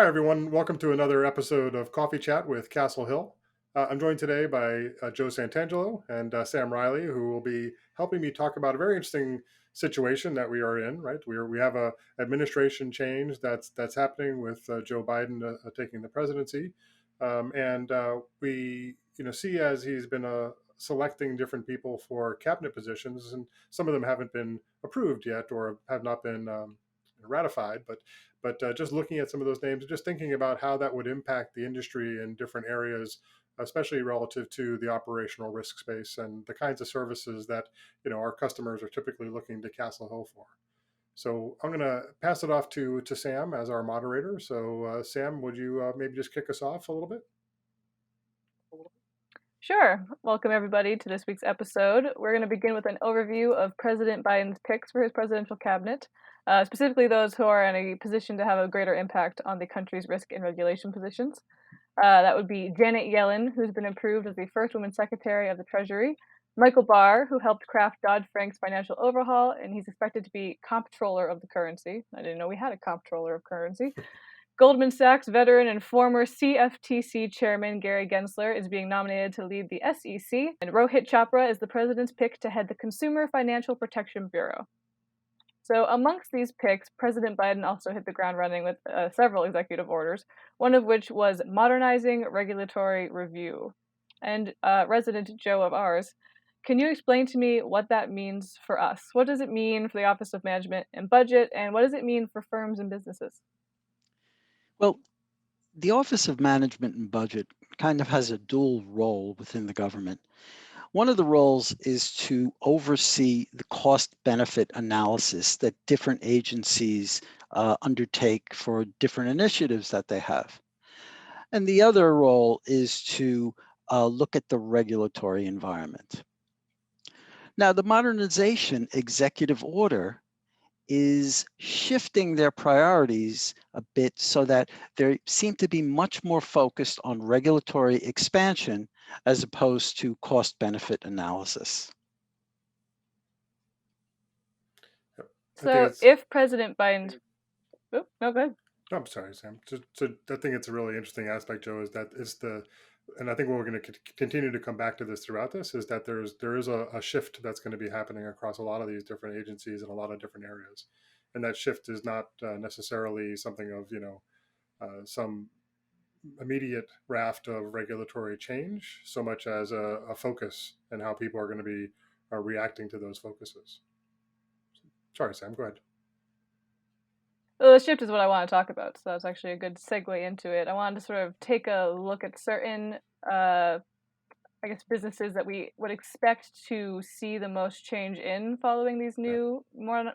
Hi, everyone. Welcome to another episode of Coffee Chat with CastleHill. I'm joined today by Joe Santangelo and Sam Riley, who will be helping me talk about a very interesting situation that we are in. Right, we have a administration change that's happening with Joe Biden taking the presidency, and we see as he's been selecting different people for cabinet positions, and some of them haven't been approved yet or have not been ratified, but just looking at some of those names and just thinking about how that would impact the industry in different areas, especially relative to the operational risk space and the kinds of services that our customers are typically looking to Castle Hill for. So I'm going to pass it off to Sam as our moderator. So Sam, would you maybe just kick us off a little bit? Sure. Welcome, everybody, to this week's episode. We're going to begin with an overview of President Biden's picks for his presidential cabinet, specifically those who are in a position to have a greater impact on the country's risk and regulation positions. That would be Janet Yellen, who's been approved as the first woman secretary of the Treasury, Michael Barr, who helped craft Dodd-Frank's financial overhaul, and he's expected to be comptroller of the currency. I didn't know we had a comptroller of currency. Goldman Sachs veteran and former CFTC chairman Gary Gensler is being nominated to lead the SEC, and Rohit Chopra is the president's pick to head the Consumer Financial Protection Bureau. So, amongst these picks, President Biden also hit the ground running with several executive orders, one of which was modernizing regulatory review. And resident Joe of ours, can you explain to me what that means for us? What does it mean for the Office of Management and Budget, and what does it mean for firms and businesses? Well, the Office of Management and Budget kind of has a dual role within the government. One of the roles is to oversee the cost benefit analysis that different agencies undertake for different initiatives that they have. And the other role is to look at the regulatory environment. Now, the modernization executive order is shifting their priorities a bit so that they seem to be much more focused on regulatory expansion as opposed to cost benefit analysis. So, if President Biden, oh, no, go ahead. I'm sorry, Sam. So I think it's a really interesting aspect, Joe, is that and I think we're going to continue to come back to this throughout this, is that there is a shift that's going to be happening across a lot of these different agencies in a lot of different areas, and that shift is not necessarily something of some immediate raft of regulatory change, so much as a focus and how people are going to be reacting to those focuses. Sorry, Sam. Go ahead. Well, the shift is what I want to talk about, so that's actually a good segue into it. I wanted to sort of take a look at certain, businesses that we would expect to see the most change in following these new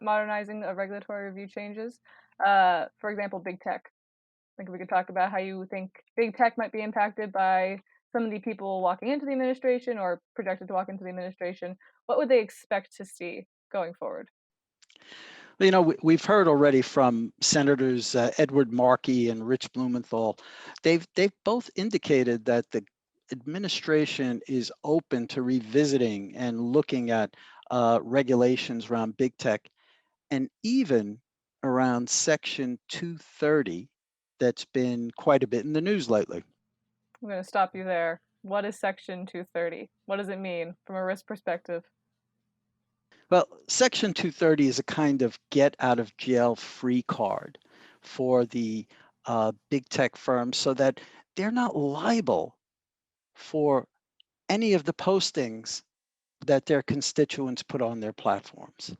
modernizing of regulatory review changes. For example, big tech. I think we could talk about how you think big tech might be impacted by some of the people walking into the administration or projected to walk into the administration. What would they expect to see going forward? We've heard already from Senators Edward Markey and Rich Blumenthal. They've both indicated that the administration is open to revisiting and looking at regulations around big tech, and even around Section 230 that's been quite a bit in the news lately. I'm going to stop you there. What is Section 230? What does it mean from a risk perspective? Well, Section 230 is a kind of get out of jail free card for the big tech firms so that they're not liable for any of the postings that their constituents put on their platforms.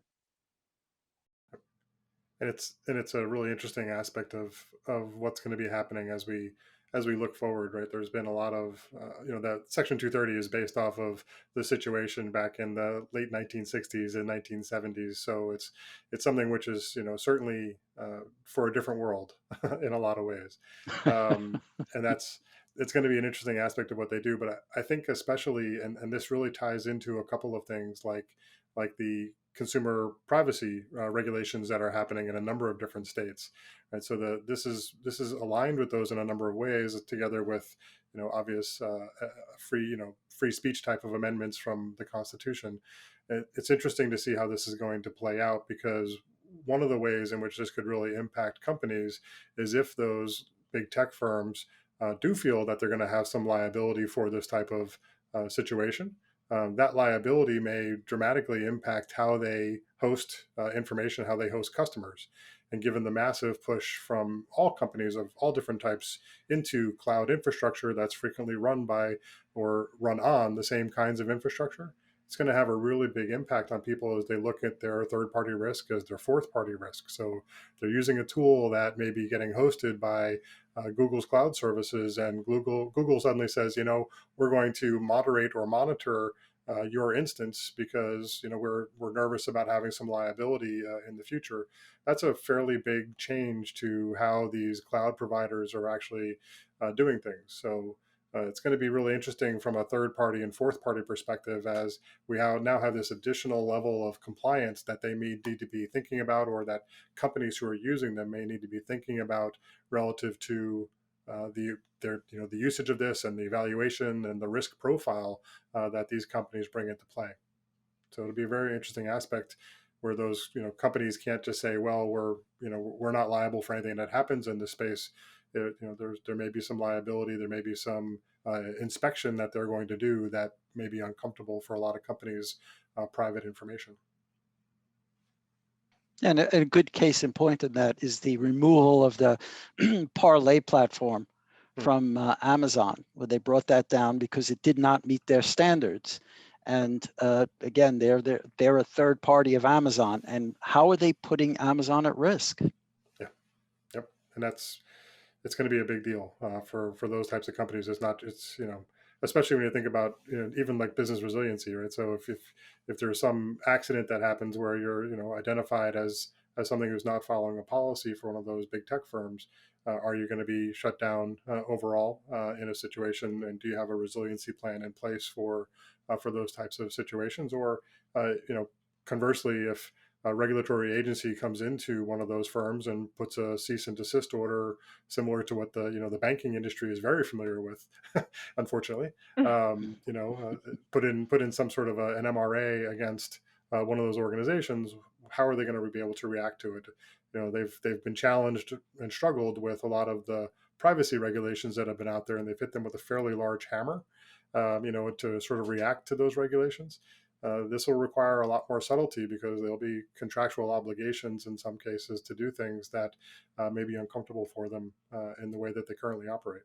And it's a really interesting aspect of what's going to be happening as we look forward, right? There's been a lot of that Section 230 is based off of the situation back in the late 1960s and 1970s, so it's something which is certainly for a different world in a lot of ways, and it's going to be an interesting aspect of what they do. But I think especially, and this really ties into a couple of things like the consumer privacy regulations that are happening in a number of different states, right? So this is aligned with those in a number of ways, together with obvious free speech type of amendments from the Constitution. It's interesting to see how this is going to play out, because one of the ways in which this could really impact companies is if those big tech firms do feel that they're going to have some liability for this type of situation, that liability may dramatically impact how they host information, how they host customers. And given the massive push from all companies of all different types into cloud infrastructure that's frequently run by or run on the same kinds of infrastructure, it's going to have a really big impact on people as they look at their third party risk as their fourth party risk. So they're using a tool that may be getting hosted by Google's cloud services, and Google suddenly says, we're going to moderate or monitor your instance because we're nervous about having some liability in the future. That's a fairly big change to how these cloud providers are actually doing things. So it's going to be really interesting from a third party and fourth party perspective, as we now have this additional level of compliance that they may need to be thinking about, or that companies who are using them may need to be thinking about relative to the usage of this and the evaluation and the risk profile that these companies bring into play. So it'll be a very interesting aspect where those companies can't just say, well, we're not liable for anything that happens in this space. There may be some liability, there may be some inspection that they're going to do that may be uncomfortable for a lot of companies' private information. And a good case in point of that is the removal of the parlay platform from Amazon, where they brought that down because it did not meet their standards. And again, they're a third party of Amazon. And how are they putting Amazon at risk? Yeah, yep, and it's going to be a big deal for those types of companies. It's especially when you think about even like business resiliency, right? So if there's some accident that happens where you're identified as something who's not following a policy for one of those big tech firms, are you going to be shut down overall in a situation? And do you have a resiliency plan in place for those types of situations? Or conversely, if a regulatory agency comes into one of those firms and puts a cease and desist order similar to what the banking industry is very familiar with, unfortunately, put in some sort of an MRA against one of those organizations, how are they going to be able to react to it? They've been challenged and struggled with a lot of the privacy regulations that have been out there, and they've hit them with a fairly large hammer, to sort of react to those regulations. This will require a lot more subtlety because there'll be contractual obligations in some cases to do things that may be uncomfortable for them in the way that they currently operate.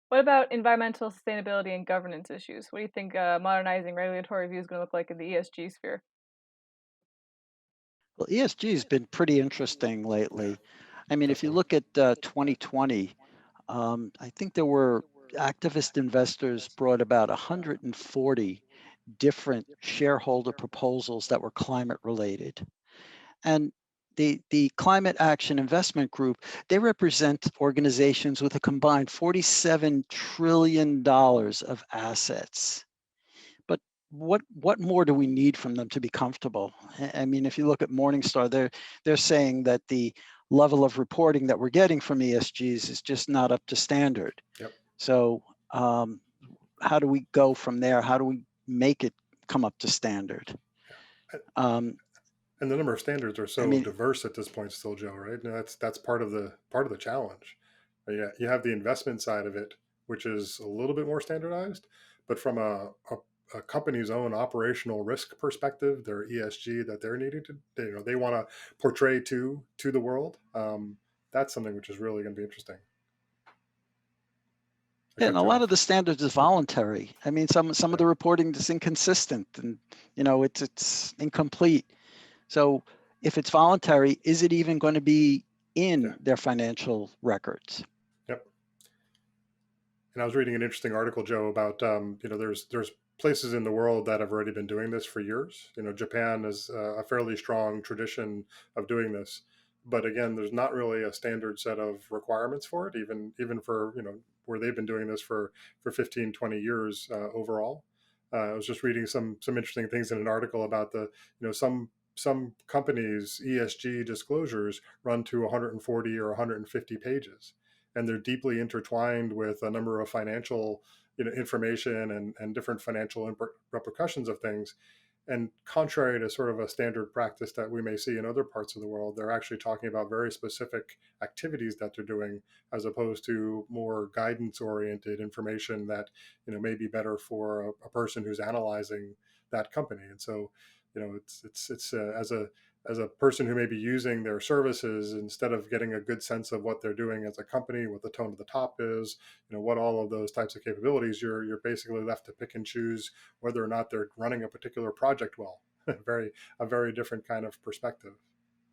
What about environmental sustainability and governance issues? What do you think modernizing regulatory review is going to look like in the ESG sphere? Well, ESG has been pretty interesting Yeah, lately. I mean, if you definitely. look at 2020, I think there were activist investors brought about 140 different shareholder proposals that were climate related. And the Climate Action Investment Group, they represent organizations with a combined $47 trillion of assets. But what more do we need from them to be comfortable? I mean, if you look at Morningstar, they're saying that the level of reporting that we're getting from ESGs is just not up to standard. Yep. So how do we go from there? How do we make it come up to standard? Um, And the number of standards are I so mean, diverse at this point still, Joe, right? And that's part of the challenge. Yeah, you have the investment side of it, which is a little bit more standardized, but from a company's own operational risk perspective, their ESG that they're needing to, they want to portray to the world. That's something which is really going to be interesting. I and cut a you lot of off. the standards is voluntary. I mean, some of Yeah, the reporting is inconsistent, and it's incomplete. So if it's voluntary, is it even going to be yeah, in their financial records? yep. And I was reading an interesting article, Joe, about there's places in the world that have already been doing this for years. Japan has a fairly strong tradition of doing this, but again, there's not really a standard set of requirements for it, even for where they've been doing this for 15, 20 years overall. I was just reading some interesting things in an article about some companies' ESG disclosures run to 140 or 150 pages, and they're deeply intertwined with a number of financial information and different financial repercussions of things. And contrary to sort of a standard practice that we may see in other parts of the world, they're actually talking about very specific activities that they're doing, as opposed to more guidance-oriented information that may be better for a person who's analyzing that company. And so, it's as a person who may be using their services, instead of getting a good sense of what they're doing as a company, what the tone of the top is, what all of those types of capabilities, you're basically left to pick and choose whether or not they're running a particular project well. A very different kind of perspective.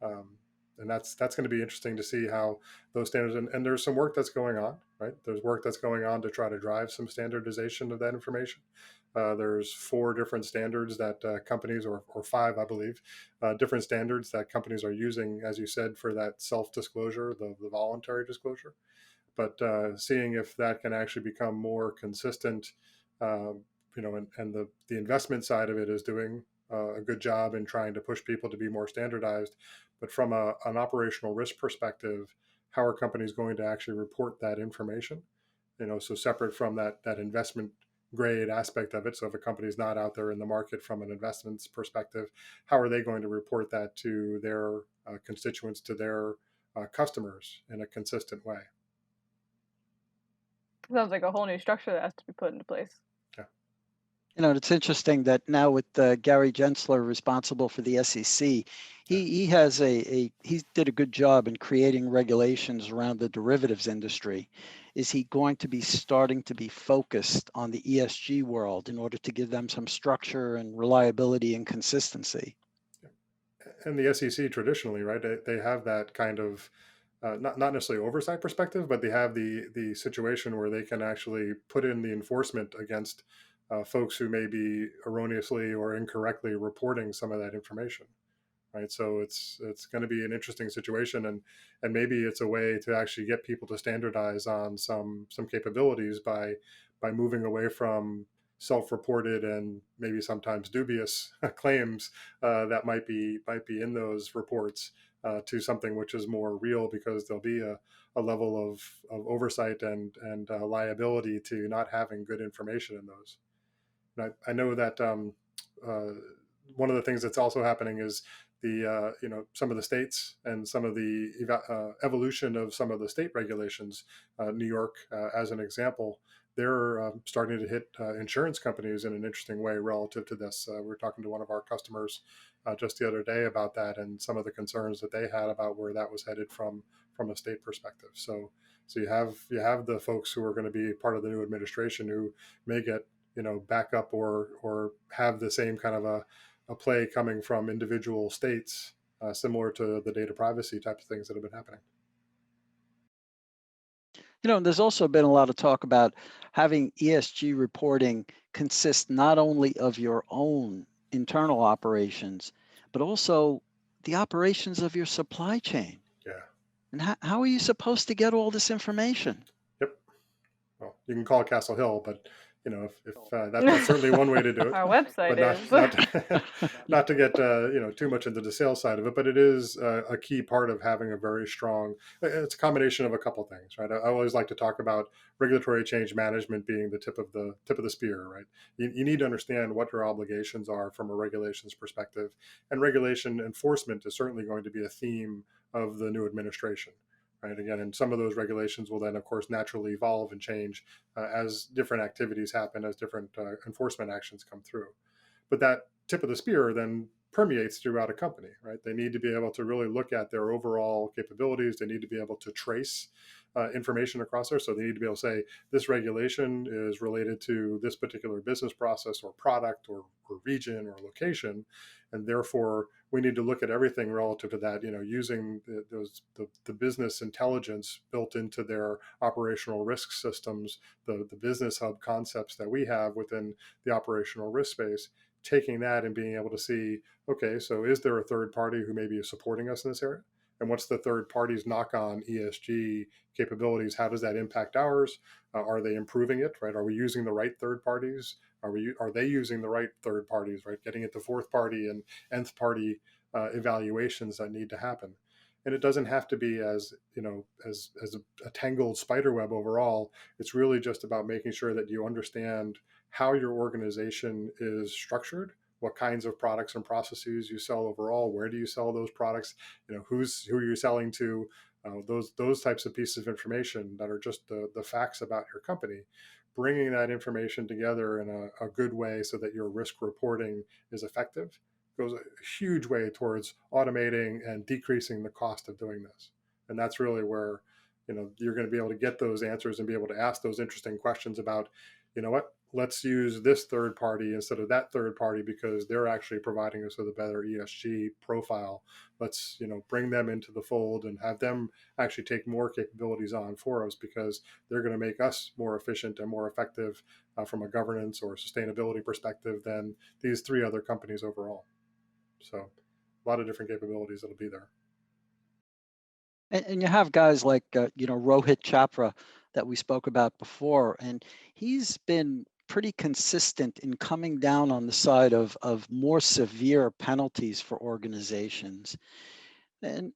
And that's going to be interesting to see how those standards, and there's some work that's going on, right? There's work that's going on to try to drive some standardization of that information. There's 4 different standards that companies, or 5, I believe, different standards that companies are using, as you said, for that self-disclosure, the voluntary disclosure. But seeing if that can actually become more consistent, uh, and the investment side of it is doing a good job in trying to push people to be more standardized. But from an operational risk perspective, how are companies going to actually report that information? So separate from that investment grade aspect of it. So if a company is not out there in the market from an investments perspective, how are they going to report that to their constituents, to their customers in a consistent way? Sounds like a whole new structure that has to be put into place. Yeah. It's interesting that now with Gary Gensler responsible for the SEC, he has he did a good job in creating regulations around the derivatives industry. Is he going to be starting to be focused on the ESG world in order to give them some structure and reliability and consistency? And the SEC traditionally, right? They have that kind of not necessarily oversight perspective, but they have the situation where they can actually put in the enforcement against folks who may be erroneously or incorrectly reporting some of that information, right? So it's going to be an interesting situation, and maybe it's a way to actually get people to standardize on some capabilities by moving away from self-reported and maybe sometimes dubious claims that might be in those reports, to something which is more real, because there'll be a level of oversight and liability to not having good information in those. And I know that uh, one of the things that's also happening is the some of the states and some of the evolution of some of the state regulations. New York, as an example, they're starting to hit insurance companies in an interesting way relative to this. We were talking to one of our customers just the other day about that, and some of the concerns that they had about where that was headed from a state perspective. So you have the folks who are going to be part of the new administration who may get backup or have the same kind of a play coming from individual states, similar to the data privacy type of things that have been happening. There's also been a lot of talk about having ESG reporting consist not only of your own internal operations, but also the operations of your supply chain. Yeah. And how are you supposed to get all this information? Yep. Well, you can call it CastleHill, but if that's certainly one way to do it, Our website but not is. not not to get too much into the sales side of it. But it is a key part of having a very strong. It's a combination of a couple things, right? I always like to talk about regulatory change management being the tip of the spear, right? You need to understand what your obligations are from a regulations perspective, and regulation enforcement is certainly going to be a theme of the new administration, right? Again, and some of those regulations will then, of course, naturally evolve and change as different activities happen, as different enforcement actions come through. But that tip of the spear then permeates throughout a company, right? They need to be able to really look at their overall capabilities. They need to be able to trace information across there. So they need to be able to say, this regulation is related to this particular business process or product or region or location. And therefore, we need to look at everything relative to that, using the business intelligence built into their operational risk systems, the business hub concepts that we have within the operational risk space, taking that and being able to see, okay, so is there a third party who maybe is supporting us in this area? And what's the third party's knock on ESG capabilities? How does that impact ours? Are they improving it, right? Are we using the right third parties? Are they using the right third parties, right? Getting into fourth party and nth party evaluations that need to happen. And it doesn't have to be as a tangled spider web overall. It's really just about making sure that you understand how your organization is structured, what kinds of products and processes you sell overall, where do you sell those products, who are you selling to, those types of pieces of information that are just the facts about your company. Bringing that information together in a good way so that your risk reporting is effective goes a huge way towards automating and decreasing the cost of doing this. And that's really where you're going to be able to get those answers and be able to ask those interesting questions about, what, let's use this third party instead of that third party because they're actually providing us with a better ESG profile. Let's bring them into the fold and have them actually take more capabilities on for us because they're going to make us more efficient and more effective from a governance or sustainability perspective than these three other companies overall. So a lot of different capabilities that'll be there. And you have guys like, Rohit Chopra that we spoke about before, and he's been pretty consistent in coming down on the side of more severe penalties for organizations. And,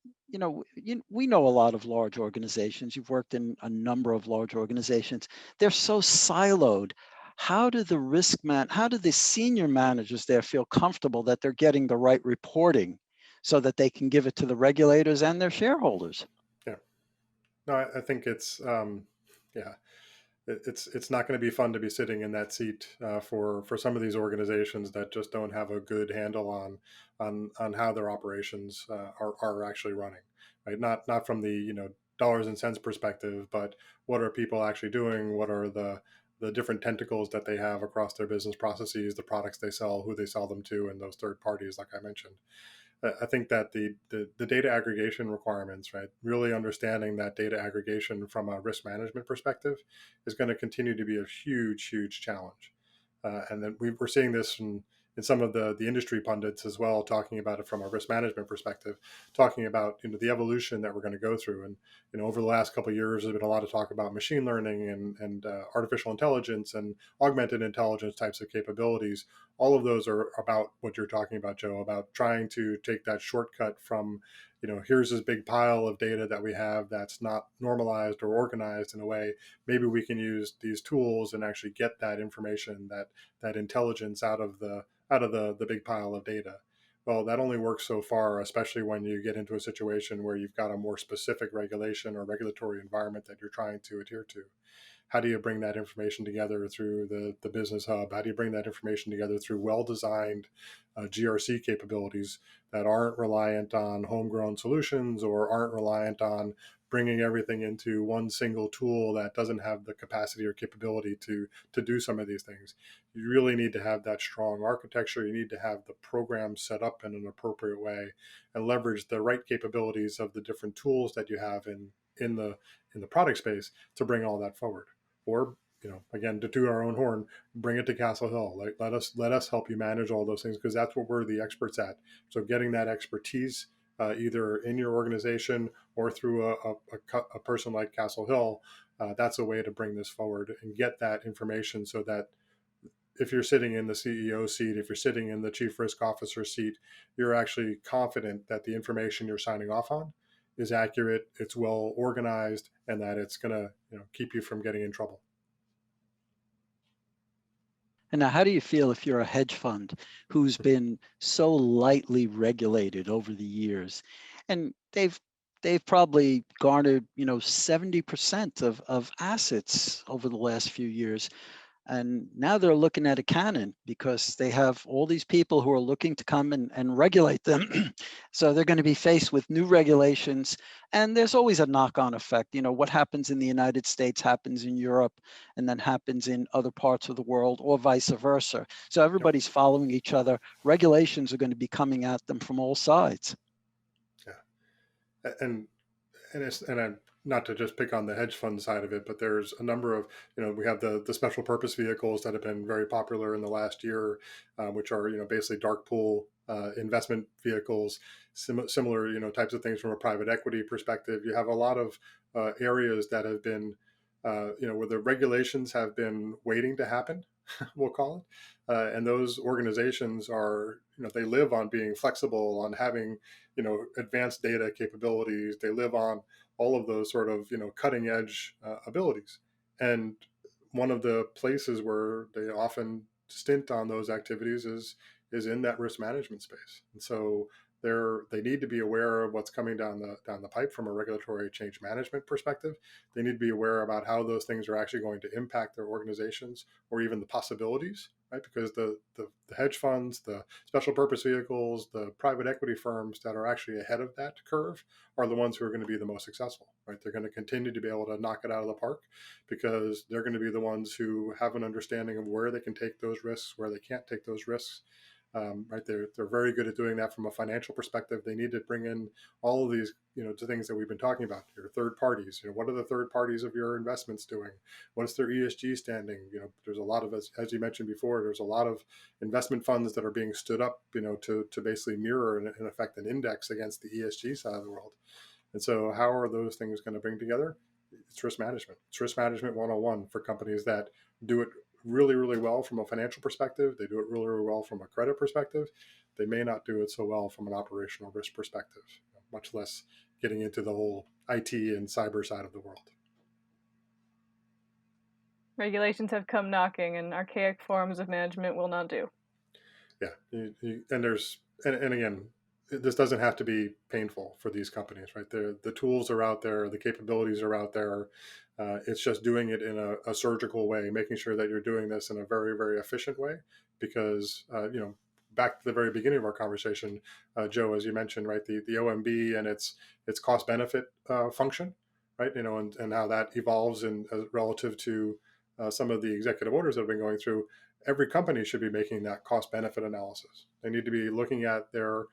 we know a lot of large organizations. You've worked in a number of large organizations. They're so siloed. How do how do the senior managers there feel comfortable that they're getting the right reporting so that they can give it to the regulators and their shareholders? Yeah. No, I think yeah, it's not going to be fun to be sitting in that seat for some of these organizations that just don't have a good handle on how their operations are actually running, right? Not from the dollars and cents perspective, but what are people actually doing? What are the different tentacles that they have across their business processes, the products they sell, who they sell them to, and those third parties, like I mentioned. I think that the data aggregation requirements, right, really understanding that data aggregation from a risk management perspective is going to continue to be a huge challenge. And then we're seeing this in some of the industry pundits as well, talking about it from a risk management perspective, talking about the evolution that we're going to go through. And over the last couple of years, there's been a lot of talk about machine learning and artificial intelligence and augmented intelligence types of capabilities. All of those are about what you're talking about, Joe, about trying to take that shortcut from, here's this big pile of data that we have that's not normalized or organized in a way. Maybe we can use these tools and actually get that information, that intelligence out of the big pile of data. Well, that only works so far, especially when you get into a situation where you've got a more specific regulation or regulatory environment that you're trying to adhere to. How do you bring that information together through the business hub? How do you bring that information together through well-designed GRC capabilities that aren't reliant on homegrown solutions or aren't reliant on bringing everything into one single tool that doesn't have the capacity or capability to do some of these things? You really need to have that strong architecture. You need to have the program set up in an appropriate way and leverage the right capabilities of the different tools that you have in the product space to bring all that forward. Or again, to toot our own horn, bring it to CastleHill. Like, let us help you manage all those things because that's what we're the experts at. So getting that expertise either in your organization or through a person like CastleHill, that's a way to bring this forward and get that information so that if you're sitting in the CEO seat, if you're sitting in the chief risk officer seat, you're actually confident that the information you're signing off on is accurate, it's well organized, and that it's going to keep you from getting in trouble. And now, how do you feel if you're a hedge fund who's been so lightly regulated over the years, and they've probably garnered 70% of assets over the last few years, and now they're looking at a cannon because they have all these people who are looking to come and regulate them. So they're going to be faced with new regulations. And there's always a knock-on effect. What happens in the United States happens in Europe and then happens in other parts of the world or vice versa. So Yep. everybody's following each other. Regulations are going to be coming at them from all sides. Yeah. And I'm not to just pick on the hedge fund side of it, but there's a number of, we have the special purpose vehicles that have been very popular in the last year, which are, basically dark pool investment vehicles, similar, types of things from a private equity perspective. You have a lot of areas that have been, where the regulations have been waiting to happen, we'll call it. And those organizations are, they live on being flexible, on having, advanced data capabilities. They live on all of those sort of, cutting edge abilities. And one of the places where they often stint on those activities is is in that risk management space. And so they need to be aware of what's coming down the pipe from a regulatory change management perspective. They need to be aware about how those things are actually going to impact their organizations, or even the possibilities, right? Because the hedge funds, the special purpose vehicles, the private equity firms that are actually ahead of that curve are the ones who are going to be the most successful, right? They're going to continue to be able to knock it out of the park because they're going to be the ones who have an understanding of where they can take those risks, where they can't take those risks. Right, they're very good at doing that from a financial perspective. They need to bring in all of these, to things that we've been talking about. Your third parties, what are the third parties of your investments doing? What's their ESG standing? There's a lot of, as you mentioned before, there's a lot of investment funds that are being stood up, to basically mirror and in effect an index against the ESG side of the world. And so, how are those things going to bring together? It's risk management. It's risk management 101 for companies that do it really, really well from a financial perspective. They do it really, really well from a credit perspective. They may not do it so well from an operational risk perspective, much less getting into the whole IT and cyber side of the world. Regulations have come knocking, and archaic forms of management will not do. Yeah, and again, this doesn't have to be painful for these companies, right? The tools are out there, the capabilities are out there. It's just doing it in a surgical way, making sure that you're doing this in a very, very efficient way. Because back to the very beginning of our conversation, Joe, as you mentioned, right, the OMB and its cost benefit function, right, and how that evolves in relative to some of the executive orders that have been going through. Every company should be making that cost benefit analysis. They need to be looking at the